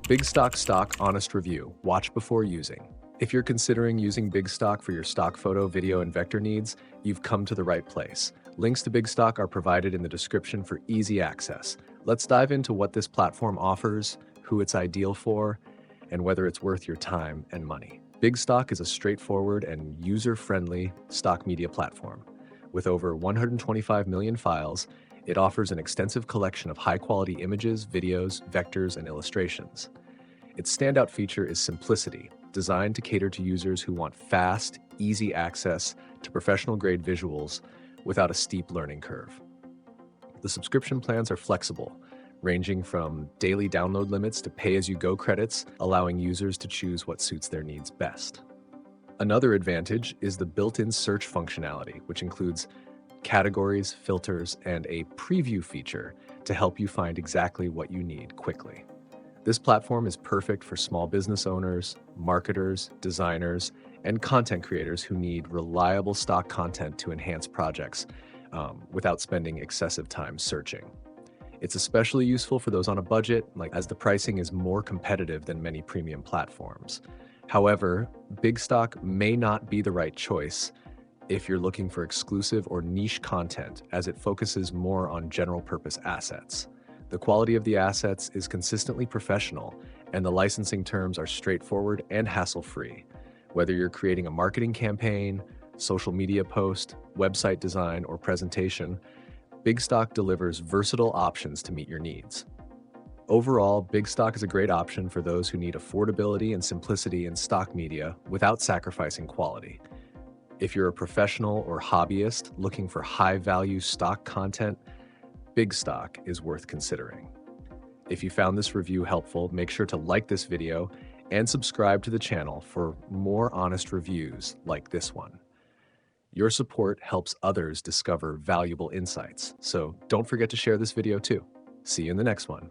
Bigstock Stock Honest Review. Watch before using. If you're considering using Bigstock for your stock photo, video, and vector needs, you've come to the right place. Links to Bigstock are provided in the description for easy access. Let's dive into what this platform offers, who it's ideal for, and whether it's worth your time and money. Bigstock is a straightforward and user-friendly stock media platform. With over 125 million files, it offers an extensive collection of high-quality images, videos, vectors, and illustrations. Its standout feature is simplicity, designed to cater to users who want fast, easy access to professional-grade visuals without a steep learning curve. The subscription plans are flexible, ranging from daily download limits to pay-as-you-go credits, allowing users to choose what suits their needs best. Another advantage is the built-in search functionality, which includes categories, filters, and a preview feature to help you find exactly what you need quickly. This platform is perfect for small business owners, marketers, designers, and content creators who need reliable stock content to enhance projects without spending excessive time searching. It's especially useful for those on a budget, as the pricing is more competitive than many premium platforms. However, Bigstock may not be the right choice if you're looking for exclusive or niche content, as it focuses more on general-purpose assets. The quality of the assets is consistently professional, and the licensing terms are straightforward and hassle-free. Whether you're creating a marketing campaign, social media post, website design, or presentation, Bigstock delivers versatile options to meet your needs. Overall, Bigstock is a great option for those who need affordability and simplicity in stock media without sacrificing quality. If you're a professional or hobbyist looking for high-value stock content, Bigstock is worth considering. If you found this review helpful, make sure to like this video and subscribe to the channel for more honest reviews like this one. Your support helps others discover valuable insights, so don't forget to share this video too. See you in the next one.